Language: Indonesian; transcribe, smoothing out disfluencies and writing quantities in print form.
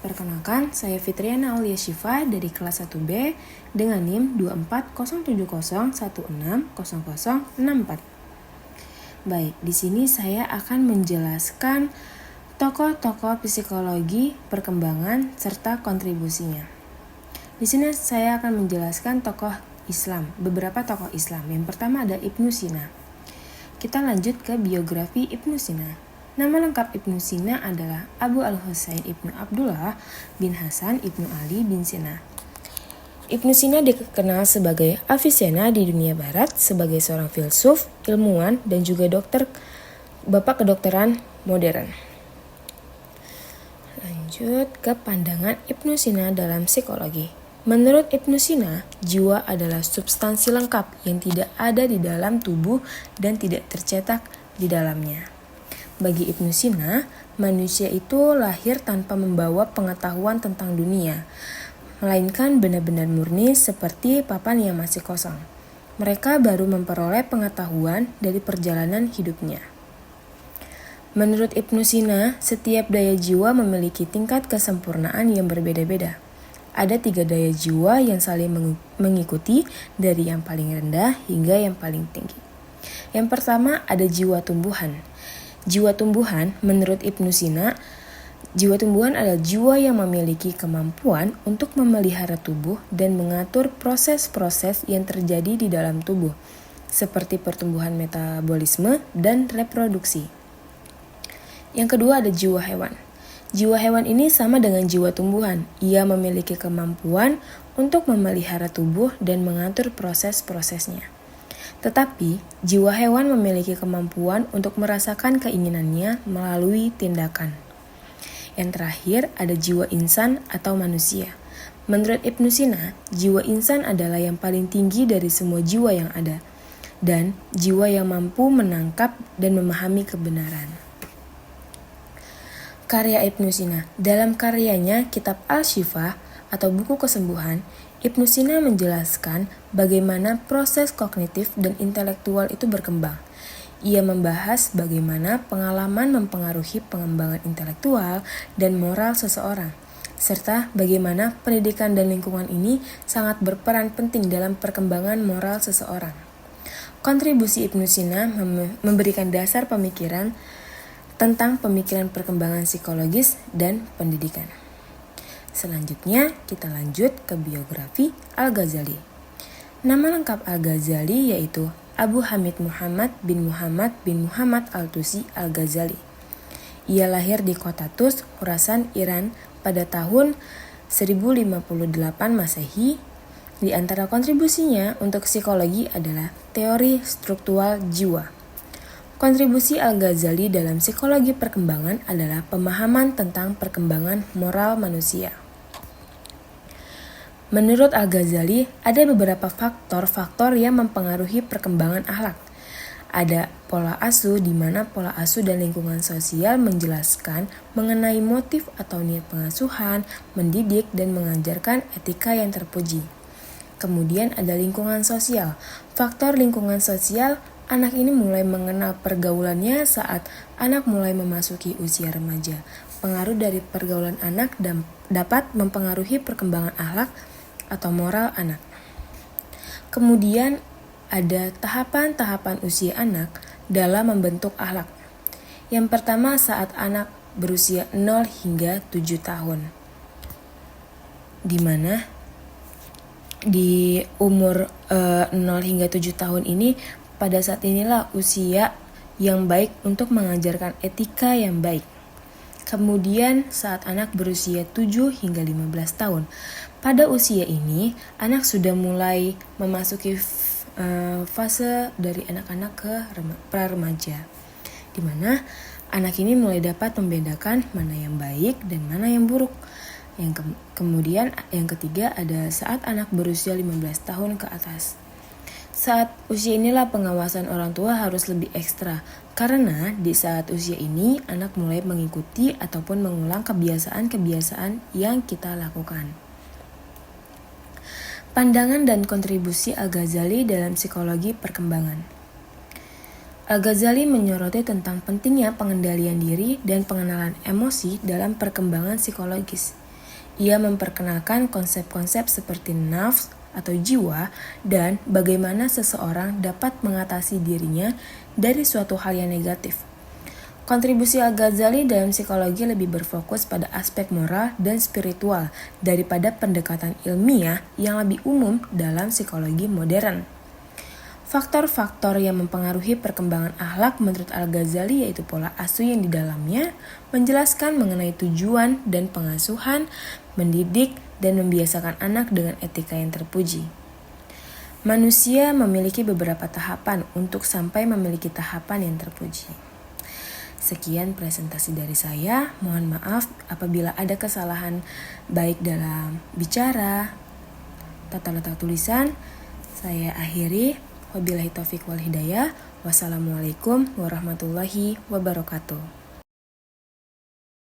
Perkenalkan, saya Fitriana Aulia Syifa dari kelas 1B dengan NIM 24070160064. Baik, di sini saya akan menjelaskan tokoh-tokoh psikologi perkembangan serta kontribusinya. Di sini saya akan menjelaskan tokoh Islam, beberapa tokoh Islam. Yang pertama ada Ibnu Sina. Kita lanjut ke biografi Ibnu Sina. Nama lengkap Ibnu Sina adalah Abu al-Husain Ibnu Abdullah bin Hasan Ibnu Ali bin Sina. Ibnu Sina dikenal sebagai Avicenna di dunia barat, sebagai seorang filsuf, ilmuwan, dan juga bapak kedokteran modern. Lanjut ke pandangan Ibnu Sina dalam psikologi. Menurut Ibnu Sina, jiwa adalah substansi lengkap yang tidak ada di dalam tubuh dan tidak tercetak di dalamnya. Bagi Ibnu Sina, manusia itu lahir tanpa membawa pengetahuan tentang dunia, melainkan benar-benar murni seperti papan yang masih kosong. Mereka baru memperoleh pengetahuan dari perjalanan hidupnya. Menurut Ibnu Sina, setiap daya jiwa memiliki tingkat kesempurnaan yang berbeda-beda. Ada 3 daya jiwa yang saling mengikuti dari yang paling rendah hingga yang paling tinggi. Yang pertama ada jiwa tumbuhan. Jiwa tumbuhan, menurut Ibnu Sina, jiwa tumbuhan adalah jiwa yang memiliki kemampuan untuk memelihara tubuh dan mengatur proses-proses yang terjadi di dalam tubuh, seperti pertumbuhan metabolisme dan reproduksi. Yang kedua ada jiwa hewan. Jiwa hewan ini sama dengan jiwa tumbuhan. Ia memiliki kemampuan untuk memelihara tubuh dan mengatur proses-prosesnya. Tetapi, jiwa hewan memiliki kemampuan untuk merasakan keinginannya melalui tindakan. Yang terakhir ada jiwa insan atau manusia. Menurut Ibnu Sina, jiwa insan adalah yang paling tinggi dari semua jiwa yang ada, dan jiwa yang mampu menangkap dan memahami kebenaran. Karya Ibnu Sina. Dalam karyanya Kitab Al-Syifa atau Buku Kesembuhan, Ibnu Sina menjelaskan bagaimana proses kognitif dan intelektual itu berkembang. Ia membahas bagaimana pengalaman mempengaruhi pengembangan intelektual dan moral seseorang, serta bagaimana pendidikan dan lingkungan ini sangat berperan penting dalam perkembangan moral seseorang. Kontribusi Ibnu Sina memberikan dasar pemikiran tentang pemikiran perkembangan psikologis dan pendidikan. Selanjutnya, kita lanjut ke biografi Al-Ghazali. Nama lengkap Al-Ghazali yaitu Abu Hamid Muhammad bin Muhammad Al-Tusi Al-Ghazali. Ia lahir di kota Tus, Khurasan, Iran pada tahun 1058 Masehi. Di antara kontribusinya untuk psikologi adalah teori struktural jiwa. Kontribusi Al-Ghazali dalam psikologi perkembangan adalah pemahaman tentang perkembangan moral manusia. Menurut Al-Ghazali, ada beberapa faktor yang mempengaruhi perkembangan akhlak. Ada pola asuh, di mana pola asuh dan lingkungan sosial menjelaskan mengenai motif atau niat pengasuhan, mendidik, dan mengajarkan etika yang terpuji. Kemudian ada lingkungan sosial. Faktor lingkungan sosial, anak ini mulai mengenal pergaulannya saat anak mulai memasuki usia remaja. Pengaruh dari pergaulan anak dapat mempengaruhi perkembangan akhlak atau moral anak. Kemudian ada tahapan-tahapan usia anak dalam membentuk akhlak. Yang pertama saat anak berusia 0 hingga 7 tahun. Di mana di umur 0 hingga 7 tahun ini, pada saat inilah usia yang baik untuk mengajarkan etika yang baik. Kemudian saat anak berusia 7 hingga 15 tahun. Pada usia ini, anak sudah mulai memasuki fase dari anak-anak ke pra-remaja, di mana anak ini mulai dapat membedakan mana yang baik dan mana yang buruk. Kemudian yang ketiga ada saat anak berusia 15 tahun ke atas. Saat usia inilah pengawasan orang tua harus lebih ekstra, karena di saat usia ini anak mulai mengikuti ataupun mengulang kebiasaan-kebiasaan yang kita lakukan. Pandangan dan kontribusi Al-Ghazali dalam psikologi perkembangan. Al-Ghazali menyoroti tentang pentingnya pengendalian diri dan pengenalan emosi dalam perkembangan psikologis. Ia memperkenalkan konsep-konsep seperti nafs atau jiwa dan bagaimana seseorang dapat mengatasi dirinya dari suatu hal yang negatif. Kontribusi Al-Ghazali dalam psikologi lebih berfokus pada aspek moral dan spiritual daripada pendekatan ilmiah yang lebih umum dalam psikologi modern. Faktor-faktor yang mempengaruhi perkembangan akhlak menurut Al-Ghazali yaitu pola asuh yang di dalamnya, menjelaskan mengenai tujuan dan pengasuhan, mendidik, dan membiasakan anak dengan etika yang terpuji. Manusia memiliki beberapa tahapan untuk sampai memiliki tahapan yang terpuji. Sekian presentasi dari saya, mohon maaf apabila ada kesalahan baik dalam bicara, tata letak tulisan. Saya akhiri. Wabillahi taufiq wal hidayah. Wassalamualaikum warahmatullahi wabarakatuh.